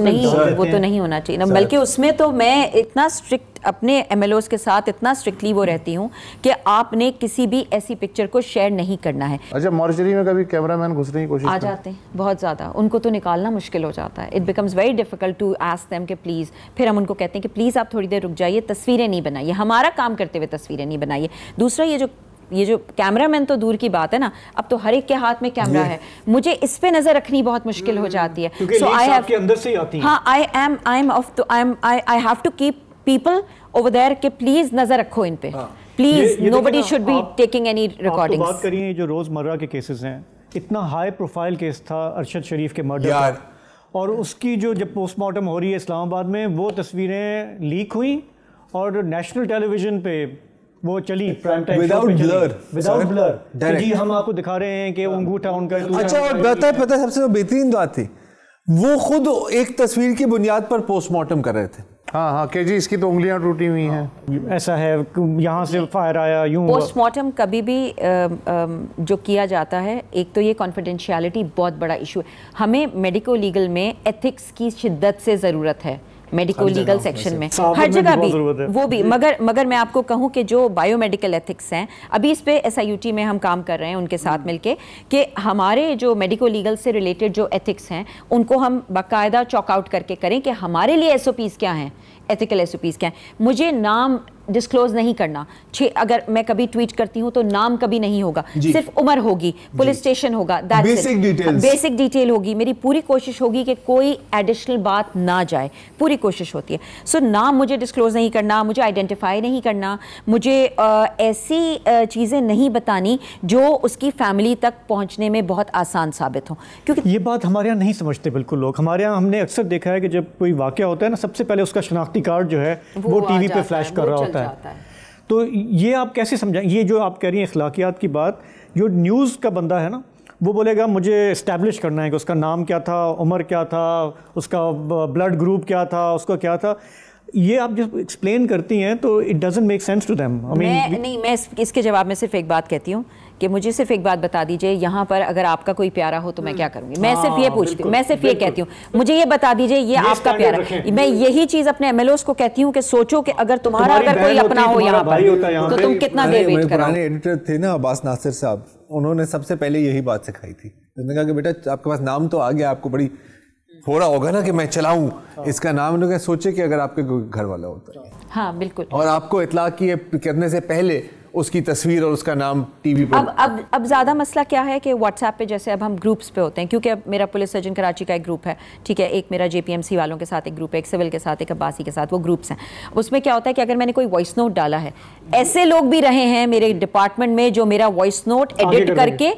तो नहीं होना चाहिए ना, बल्कि उसमें तो मैं इतना स्ट्रिक्ट अपने MLOs के साथ इतना स्ट्रिक्टली वो रहती हूँ कि आपने किसी भी ऐसी पिक्चर को शेयर नहीं करना है। अच्छा, मॉर्चरी में कभी कैमरामैन घुसने की कोशिश आ जाते हैं बहुत ज़्यादा, उनको तो निकालना मुश्किल हो जाता है। It becomes very difficult to ask them कि प्लीज़, फिर हम उनको कहते हैं कि प्लीज़ आप थोड़ी देर रुक जाइए, तस्वीरें नहीं बनाइए, हमारा काम करते हुए तस्वीरें नहीं बनाइए। दूसरा ये जो कैमरामैन तो दूर की बात है ना, अब तो हर एक के हाथ में कैमरा है, मुझे इस पे नजर रखनी बहुत मुश्किल हो जाती है। सो आई हैव के अंदर से आती है। हाँ, I have to keep people over there कि प्लीज नजर रखो इन पे, please nobody should be taking any recordings. बात करिए जो रोजमर्रा के केसेस हैं, इतना हाई प्रोफाइल केस था अरशद शरीफ के मर्डर का, और उसकी जब पोस्टमार्टम हो रही है इस्लामाबाद में, वो तस्वीरें लीक हुई और नेशनल टेलीविजन पे वो चली, प्राइम टाइम विदाउट ब्लर, जी हम आपको दिखा रहे हैं कि अंगूठा उनका। अच्छा, और पता सबसे बेहतरीन बात थी, वो खुद एक तस्वीर की बुनियाद पर पोस्टमार्टम कर रहे थे। हाँ हाँ कि जी इसकी तो उंगलियां टूटी हुई हैं, ऐसा है, यहाँ से फायर आया, यूं हुआ। पोस्टमार्टम कभी भी जो किया जाता है, एक तो ये कॉन्फिडेंशियलिटी बहुत बड़ा इशू है। हमें मेडिको लीगल में एथिक्स की शिद्दत से ज़रूरत है, मेडिको लीगल सेक्शन में हर जगह भी, वो भी। मगर मैं आपको कहूँ कि जो बायोमेडिकल एथिक्स हैं, अभी इस पे SIUT में हम काम कर रहे हैं उनके साथ मिलके, कि हमारे जो मेडिको लीगल से रिलेटेड जो एथिक्स हैं उनको हम बाकायदा चॉकआउट करके करें कि हमारे लिए SOPs क्या हैं, एथिकल SOPs क्या हैं। मुझे नाम डिस्क्लोज नहीं करना, अगर मैं कभी ट्वीट करती हूँ तो नाम कभी नहीं होगा, सिर्फ उम्र होगी, पुलिस स्टेशन होगा, बेसिक डिटेल होगी। मेरी पूरी कोशिश होगी कि कोई एडिशनल बात ना जाए, पूरी कोशिश होती है। सो नाम मुझे डिस्क्लोज नहीं करना, मुझे आइडेंटिफाई नहीं करना, मुझे ऐसी चीज़ें नहीं बतानी जो उसकी फैमिली तक पहुँचने में बहुत आसान साबित हो, क्योंकि ये बात हमारे यहाँ नहीं समझते बिल्कुल लोग। हमारे यहाँ हमने अक्सर देखा है कि जब कोई वाक़या होता है ना, सबसे पहले उसका शनाख्ती कार्ड जो है वो टीवी पे फ्लैश कर रहा होता है। तो ये आप कैसे समझाएं, ये जो आप कह रही हैं अखलाकियात की बात, जो न्यूज़ का बंदा है ना, वो बोलेगा मुझे इस्टेब्लिश करना है कि उसका नाम क्या था, उम्र क्या था, उसका ब्लड ग्रुप क्या था, उसका क्या था। ये आप जब एक्सप्लेन करती हैं तो it doesn't make sense to them. मैं इसके जवाब में सिर्फ एक बात कहती हूँ कि मुझे सिर्फ एक बात बता दीजिए, यहाँ पर अगर आपका कोई प्यारा हो तो मैं क्या करूँगी। मैं सिर्फ ये पूछती हूँ, मैं सिर्फ ये कहती हूँ, मुझे ये बता दीजिए ये आपका प्यारा। मैं यही चीज़ अपने MLOs को कहती हूँ कि सोचो कि अगर तुम्हारा अगर कोई अपना हो यहाँ पर तो तुम कितना देर वेट करोगे। पुराने एडिटर थे ना अब्बास नासिर साहब, उन्होंने सबसे पहले यही बात सिखाई थी। उन्होंने कहा कि बेटा आपके पास नाम तो आ गया, आपको बड़ी हो रहा होगा ना कि मैं चलाऊं इसका नाम। उन्होंने सोचे कि अगर आपके घर वाला होता है, हाँ बिल्कुल, और आपको इतला करने से पहले उसकी तस्वीर और उसका नाम टीवी पर। अब ज़्यादा मसला क्या है कि व्हाट्सएप पे जैसे अब हम ग्रुप्स पे होते हैं, क्योंकि अब मेरा पुलिस सर्जन कराची का एक ग्रुप है, ठीक है, एक मेरा JPMC वालों के साथ एक ग्रुप है, एक सिविल के साथ, एक अब्बासी के साथ, वो ग्रुप्स हैं। उसमें क्या होता है कि अगर मैंने कोई वॉइस नोट डाला है, ऐसे लोग भी रहे हैं मेरे डिपार्टमेंट में जो मेरा वॉइस नोट एडिट करके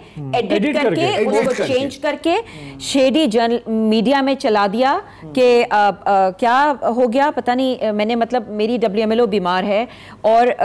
उसको चेंज करके शेडी मीडिया में चला दिया कि क्या हो गया पता नहीं, मैंने मतलब मेरी WMLO बीमार है और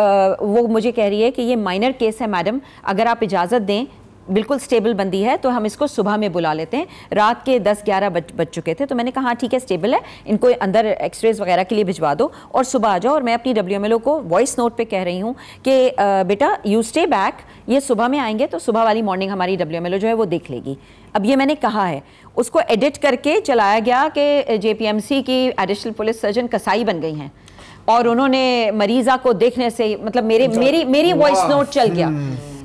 वो मुझे कह रही है कि ये माइनर केस है मैडम, अगर आप इजाज़त दें, बिल्कुल स्टेबल बंदी है तो हम इसको सुबह में बुला लेते हैं। रात के 10-11 बज चुके थे, तो मैंने कहा ठीक है स्टेबल है, इनको अंदर एक्सरेज वगैरह के लिए भिजवा दो और सुबह आ जाओ। और मैं अपनी WMLO को वॉइस नोट पे कह रही हूँ कि बेटा यू स्टे बैक, ये सुबह में आएंगे तो सुबह वाली मॉर्निंग हमारी WMLO जो है वो देख लेगी। अब ये मैंने कहा है, उसको एडिट करके चलाया गया कि JPMC की एडिशनल पुलिस सर्जन कसाई बन गई हैं और उन्होंने मरीज़ा को देखने से मतलब मेरी वॉइस नोट चल गया।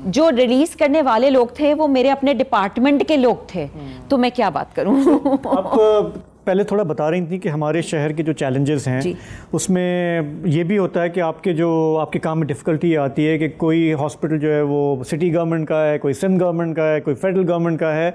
जो रिलीज करने वाले लोग थे वो मेरे अपने डिपार्टमेंट के लोग थे, तो मैं क्या बात करूं। आप पहले थोड़ा बता रही थी कि हमारे शहर के जो चैलेंजेस हैं उसमें ये भी होता है कि आपके काम में डिफ़िकल्टी आती है कि कोई हॉस्पिटल जो है वो सिटी गवर्नमेंट का है, कोई सिंध गवर्नमेंट का है, कोई फेडरल गवर्नमेंट का है,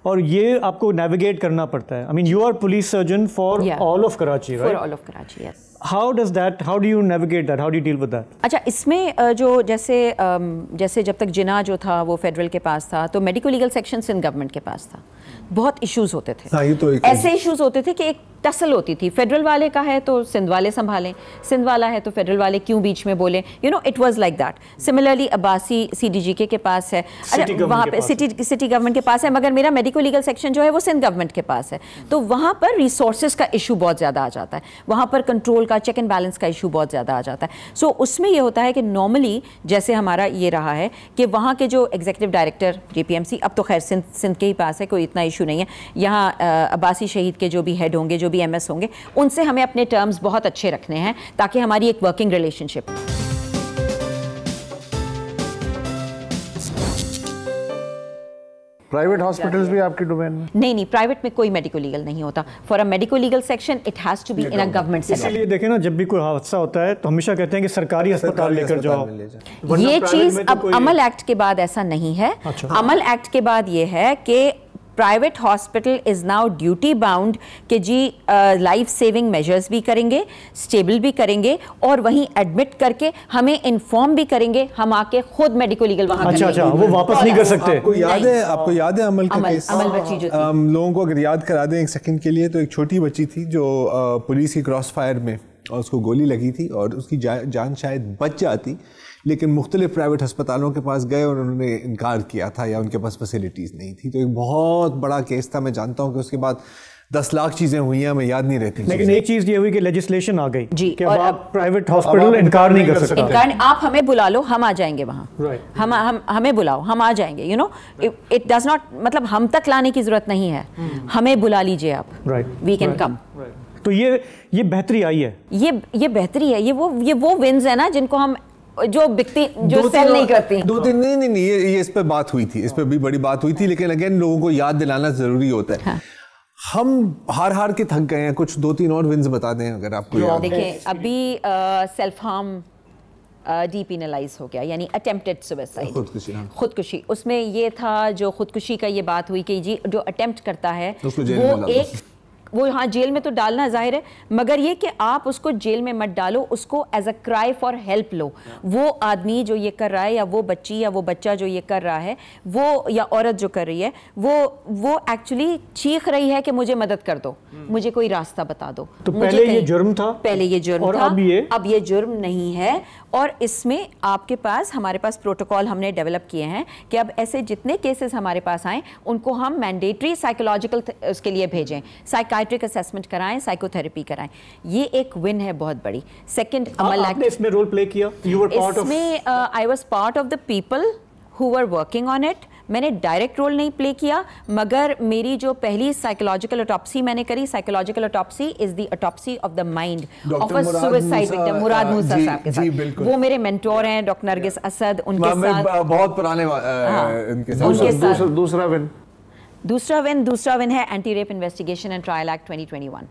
और ये आपको नेविगेट करना पड़ता है। I mean you are police surgeon for all of Karachi, right? For all of Karachi, yes. How do you navigate that? How do you deal with that? अच्छा, इसमें जो जैसे जब तक जिना जो था वो फेडरल के पास था, तो medico legal section Sindh government के पास था। बहुत इश्यूज होते थे, तो ऐसे इश्यूज होते थे कि एक टसल होती थी, फेडरल वाले का है तो सिंध वाले संभालें, सिंध वाला है तो फेडरल वाले क्यों बीच में बोलें, you know it was like that. Similarly Abbasi CDGK के पास है, वहाँ पे सिटी गवर्नमेंट के पास है, मगर मेरा मेडिको लीगल सेक्शन जो है वो सिंध गवर्नमेंट के पास है। तो वहाँ पर रिसोर्सेज का इशू बहुत ज़्यादा आ जाता है, वहाँ पर कंट्रोल का, चेक एंड बैलेंस का इशू बहुत ज़्यादा आ जाता है। सो उसमें ये होता है कि नॉर्मली जैसे हमारा ये रहा है कि वहाँ के जो एग्जीक्यूटिव डायरेक्टर JPMC, अब तो खैर सिंध के ही पास है, कोई इतना इशू नहीं है, यहाँ अब्बासी शहीद के जो भी हेड होंगे, जो भी MS होंगे, उनसे हमें अपने टर्म्स बहुत अच्छे रखने हैं ताकि हमारी एक वर्किंग रिलेशनशिप। प्राइवेट हॉस्पिटल्स भी आपके डोमेन में? नहीं, प्राइवेट में कोई मेडिको लीगल नहीं होता। For a medico legal section it has to be in a government sector. इसलिए देखें ना, जब भी कोई हादसा होता है तो हमेशा कहते हैं कि सरकारी अस्पताल लेकर जाओ। ये चीज अब अमल एक्ट के बाद ऐसा नहीं है। अमल एक्ट के बाद ये है कि private hospital is now duty bound कि जी लाइफ सेविंग मेजर्स भी करेंगे, स्टेबल भी करेंगे और वहीं एडमिट करके हमें इन्फॉर्म भी करेंगे, हम आके खुद मेडिको लीगल वहाँ अच्छा वो वापस नहीं कर सकते। आपको याद है अमल का केस? अमल बच्ची जो लोगों को अगर याद करा दें एक सेकंड के लिए, तो एक छोटी बच्ची थी जो पुलिस की क्रॉस फायर में और उसको गोली लगी थी और उसकी जान शायद बच जाती, लेकिन मुख्तलिफ प्राइवेट अस्पतालों के पास गए और उन्होंने इनकार किया था या उनके पास फैसिलिटीज़ नहीं थी। तो एक बहुत बड़ा केस था। मैं जानता हूँ कि उसके बाद 10 लाख चीज़ें हुई हैं, हमें याद नहीं रहती। लेकिन एक चीज़ ये हुई कि लेजिस्लेशन आ गई जी, कि और अब आप प्राइवेट हॉस्पिटल इनकार नहीं कर सकते। इनकार, आप हमें बुला लो, हम आ जाएंगे वहाँ। Right. हम हमें बुलाओ, हम आ जाएंगे। You know, it does not, मतलब हम तक लाने की जरूरत नहीं है, हमें बुला लीजिए आप, वी कैन कम। तो ये बेहतरी आई है, ये बेहतरी है, ये वो विन्स है ना जिनको हम, जो बिकती, जो सेल नहीं करती। दो तीन नहीं, ये इस पे बात हुई थी, इस पे भी बड़ी बात हुई थी, लेकिन अगेन लोगों को याद दिलाना जरूरी होता है। हाँ। हम हार के थक गए हैं, कुछ 2-3 और विन्स बता दें अगर आपको याद। देखें, अभी सेल्फ हार्म डीपिनलाइज हो गया, यानी अटेम्प्टेड सुसाइड, खुदकुशी। उसमें ये था, जो खुदकुशी का ये बात हुई कि जी जो अटेम्प्ट करता है वो हाँ जेल में तो डालना जाहिर है, मगर ये कि आप उसको जेल में मत डालो, उसको as a cry for help लो। वो आदमी जो ये कर रहा है, या वो बच्ची या वो बच्चा जो ये कर रहा है, वो या औरत जो कर रही है, वो एक्चुअली चीख रही है कि मुझे मदद कर दो, मुझे कोई रास्ता बता दो। तो पहले ये जुर्म था, पहले ये जुर्म था, अब ये जुर्म नहीं है। और इसमें आपके पास, हमारे पास प्रोटोकॉल हमने डेवलप किए हैं कि अब ऐसे जितने केसेस हमारे पास आए उनको हम मैंडेटरी साइकोलॉजिकल उसके लिए भेजें, साइकाइट्रिक असेसमेंट कराएं, साइकोथेरेपी कराएं। ये एक विन है बहुत बड़ी। सेकंड, अमल एक्ट, आपने इसमें रोल प्ले किया, यू वर पार्ट ऑफ, इसमें I was part of the people who were working on it. मैंने डायरेक्ट रोल नहीं प्ले किया, मगर मेरी जो पहली साइकोलॉजिकल ऑटोप्सी मैंने करी, psychological autopsy is the autopsy of the mind of a suicide victim, Murad Musa साहब के साथ। वो मेरे मेंटोर हैं, डॉक्टर नरगिस असद, उनके साथ बहुत पुराने उनके साथ। दूसरा विन है anti rape investigation and trial act 2021।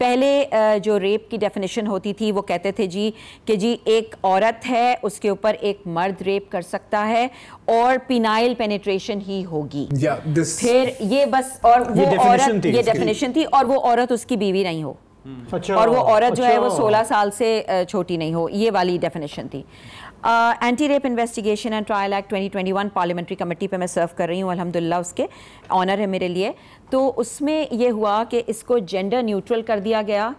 पहले जो रेप की डेफिनेशन होती थी, वो कहते थे जी कि जी एक औरत है, उसके ऊपर एक मर्द रेप कर सकता है और पिनाइल पेनिट्रेशन ही होगी। फिर ये बस, और वो औरत, ये डेफिनेशन थी, और वो औरत उसकी बीवी नहीं हो। अच्छा, और वो औरत जो है वो 16 साल से छोटी नहीं हो, ये वाली डेफिनेशन थी। Anti rape investigation and trial act 2021 parliamentary committee पे मैं सर्व कर रही हूँ, अल्हम्दुलिल्लाह, उसके ऑनर है मेरे लिए। तो उसमें ये हुआ कि इसको जेंडर न्यूट्रल कर दिया गया,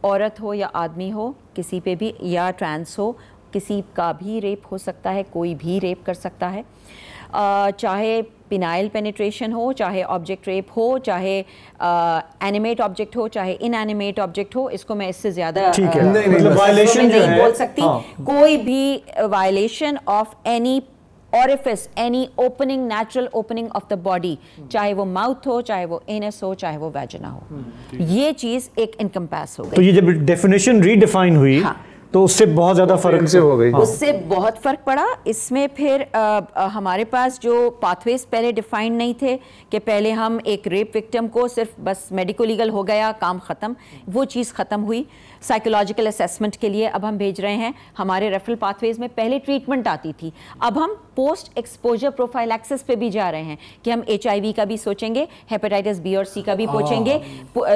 औरत हो या आदमी हो, किसी पे भी, या ट्रांस हो, किसी का भी रेप हो सकता है, कोई भी रेप कर सकता है, चाहे पिनाइल पेनिट्रेशन हो, चाहे ऑब्जेक्ट रेप हो, चाहे एनिमेट ऑब्जेक्ट हो, चाहे इनएनिमेट ऑब्जेक्ट हो। इसको मैं इससे ज़्यादा वायलेशन नहीं बोल सकती। कोई भी violation of any orifice, any opening, natural opening of the body, चाहे वो माउथ हो, चाहे वो एनस हो, चाहे वो वैजिना हो, ये चीज़ एक इनकम्पास हो गई। तो ये जब डेफिनेशन रीडिफाइन हुई, हाँ, तो उससे बहुत ज़्यादा फ़र्क से हो गई। उससे बहुत फ़र्क पड़ा। इसमें फिर हमारे पास जो पाथवेज पहले डिफाइंड नहीं थे, कि पहले हम एक रेप विक्टिम को सिर्फ बस मेडिको लीगल हो गया, काम ख़त्म, वो चीज़ ख़त्म हुई। साइकोलॉजिकल असेसमेंट के लिए अब हम भेज रहे हैं। हमारे रेफरल पाथवेज में पहले ट्रीटमेंट आती थी, अब हम पोस्ट एक्सपोजर प्रोफाइलैक्सिस पे भी जा रहे हैं कि हम HIV का भी सोचेंगे, हेपेटाइटिस B और C का भी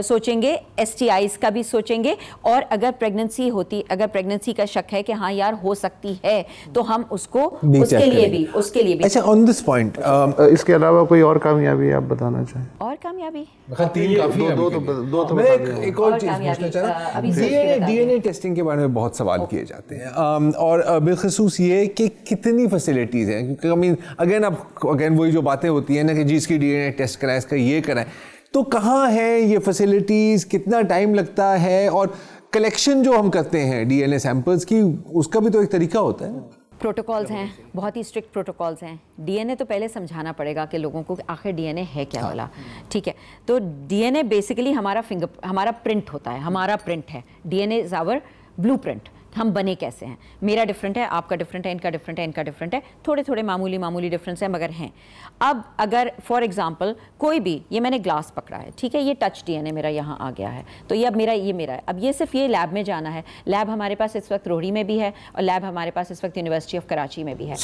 सोचेंगे, STIs का भी सोचेंगे, और अगर प्रेगनेंसी का शक है कि हाँ यार हो सकती है, तो हम उसको उसके लिए भी। अच्छा, ऑन दिस पॉइंट, इसके अलावा कोई और कामयाबी आप बताना चाहें? और कामयाबी दो तो एक और चीज़ पूछना चाह रहा, DNA टेस्टिंग के बारे में बहुत सवाल किए जाते हैं, और बिलखसूस ये कि कितनी फैसिलिटीज़ हैं, क्योंकि अगेन वही जो बातें होती हैं ना कि जी इसकी DNA टेस्ट कराएं, इसका ये कराएं, तो कहाँ है ये फैसिलिटीज़, कितना टाइम लगता है, और कलेक्शन जो हम करते हैं DNA सैंपल्स की, उसका भी तो एक तरीका होता है। प्रोटोकॉल्स हैं, बहुत ही स्ट्रिक्ट प्रोटोकॉल्स हैं। DNA तो पहले समझाना पड़ेगा कि लोगों को आखिर DNA है क्या वाला, ठीक है। तो DNA बेसिकली हमारा प्रिंट होता है, हमारा प्रिंट है। DNA इज़ आवर ब्लूप्रिंट, हम बने कैसे हैं। मेरा डिफरेंट है, आपका डिफरेंट है, इनका डिफरेंट है, इनका डिफरेंट है, थोड़े थोड़े मामूली डिफरेंस है, मगर हैं। अब अगर फॉर एग्जांपल कोई भी, ये मैंने ग्लास पकड़ा है, ठीक है, ये टच DNA मेरा यहाँ आ गया है, तो ये अब मेरा है। अब ये सिर्फ ये लैब में जाना है। लैब हमारे पास इस वक्त रोहड़ी में भी है, और लैब हमारे पास इस वक्त यूनिवर्सिटी ऑफ कराची में भी है।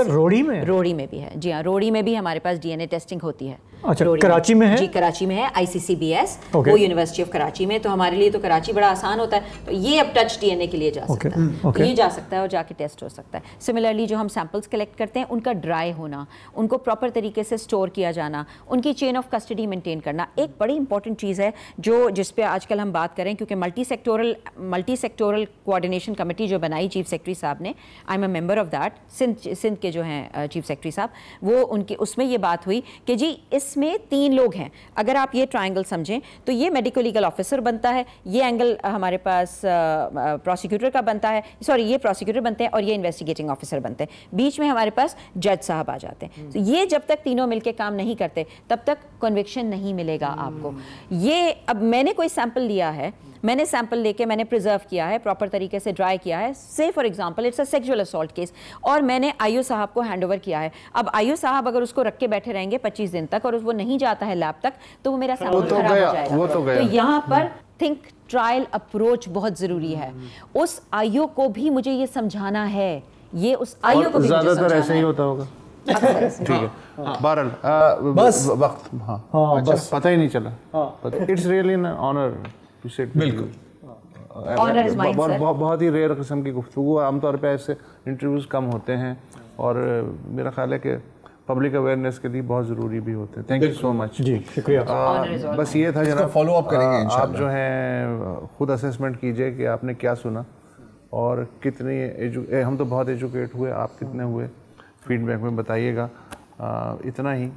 रोहड़ी में भी है, जी हाँ, रोहड़ी में भी हमारे पास DNA टेस्टिंग होती है। अच्छा, कराची में है? जी, कराची में है, ICCBS, वो यूनिवर्सिटी ऑफ कराची में। तो हमारे लिए तो कराची बड़ा आसान होता है, तो ये अब टच DNA के लिए जा सकता है, तो ये जा सकता है और जाके टेस्ट हो सकता है। सिमिलरली जो हम सैंपल्स कलेक्ट करते हैं, उनका ड्राई होना, उनको प्रॉपर तरीके से स्टोर किया जाना, उनकी चेन ऑफ कस्टडी मेंटेन करना एक बड़ी इंपॉर्टेंट चीज़ है, जिस पे आजकल हम बात करें, क्योंकि मल्टी सेक्टोरल कोऑर्डिनेशन कमेटी जो बनाई चीफ सेक्रेटरी साहब ने, I am a member of that, Sindh के जो हैं चीफ सेक्रेटरी साहब, वो उसमें ये बात हुई कि जी इस इसमें 3 लोग हैं। अगर आप ये ट्रायंगल समझें तो ये मेडिको लीगल ऑफिसर बनता है, ये एंगल हमारे पास प्रोसिक्यूटर का बनता है, सॉरी ये प्रोसिक्यूटर बनते हैं और ये इन्वेस्टिगेटिंग ऑफिसर बनते हैं, बीच में हमारे पास जज साहब आ जाते हैं। तो ये जब तक तीनों मिलकर काम नहीं करते तब तक कन्विक्शन नहीं मिलेगा आपको। ये अब मैंने कोई सैंपल लिया है, मैंने सैंपल लेके मैंने प्रिजर्व किया है, प्रॉपर तरीके से ड्राई किया है, से for example it's a sexual assault case, और मैंने आईओ साहब को हैंडओवर किया है। अब आईओ साहब अगर उसको रख के बैठे रहेंगे 25 दिन तक और वो नहीं जाता है लैब तक, तो वो मेरा सैंपल खराब हो जाएगा। तो यहाँ पर थिंक ट्रायल अप्रोच बहुत जरूरी है। उस आईओ को भी मुझे ये समझाना है, ये उस आईओ को भी ज्यादातर ऐसे ही होता होगा। ठीक है, बहरहाल बस वक्त, हाँ बस पता ही नहीं चला। It's really an honour to sit. बिल्कुल, बहुत ही रेयर किस्म की गुफ्तगू। आमतौर पे ऐसे इंटरव्यूज़ कम होते हैं और मेरा ख्याल है कि पब्लिक अवेयरनेस के लिए बहुत ज़रूरी भी होते हैं। थैंक यू सो मच जी, शुक्रिया। बस ये था जनाब, फॉलो अप करेंगे इंशाल्लाह। आप जो है खुद असेसमेंट कीजिए कि आपने क्या सुना और कितनी हम तो बहुत एजुकेट हुए, आप कितने हुए, फीडबैक में बताइएगा। इतना ही,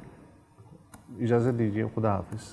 इजाज़त दीजिए, खुदा हाफिज़।